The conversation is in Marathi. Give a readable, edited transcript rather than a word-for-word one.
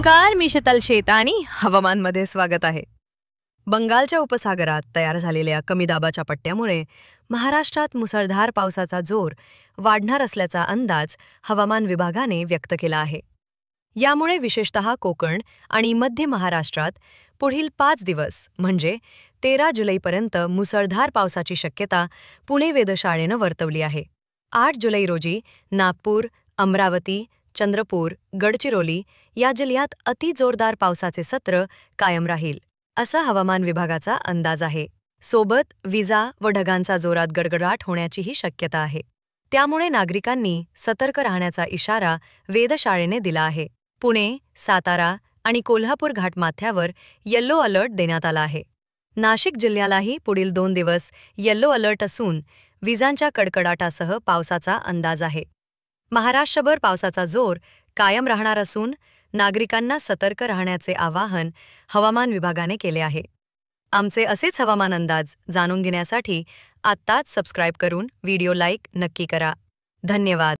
नमस्कार, मी शीतल शेत आणि हवामानमध्ये स्वागत आहे. बंगालच्या उपसागरात तयार झालेल्या कमी दाबाच्या पट्ट्यामुळे महाराष्ट्रात मुसळधार पावसाचा जोर वाढणार असल्याचा अंदाज हवामान विभागाने व्यक्त केला आहे. यामुळे विशेषतः कोकण आणि मध्य महाराष्ट्रात पुढील 5 दिवस म्हणजे 13 जुलैपर्यंत मुसळधार पावसाची शक्यता पुणे वेधशाळेनं वर्तवली आहे. 8 जुलै रोजी नागपूर, अमरावती, चंद्रपूर, गडचिरोली या जिल्ह्यात अतिजोरदार पावसाचे सत्र कायम राहील, असा हवामान विभागाचा अंदाज आहे. सोबत विजा व ढगांचा जोरात गडगडाट होण्याचीही शक्यता आहे. त्यामुळे नागरिकांनी सतर्क राहण्याचा इशारा वेधशाळेने दिला आहे. पुणे, सातारा आणि कोल्हापूर घाटमाथ्यावर येलो अलर्ट देण्यात आला आहे. नाशिक जिल्ह्यालाही पुढील 2 दिवस येलो अलर्ट असून विजांच्या कडकडाटासह पावसाचा अंदाज आहे. महाराष्ट्रभर पावसाचा जोर कायम राहणार असून नागरिकांना सतर्क राहण्याचे आवाहन हवामान विभागाने केले आहे. आमचे असेच हवामान अंदाज जाणून घेण्यासाठी आत्ताच सबस्क्राईब करून व्हिडिओ लाईक नक्की करा. धन्यवाद.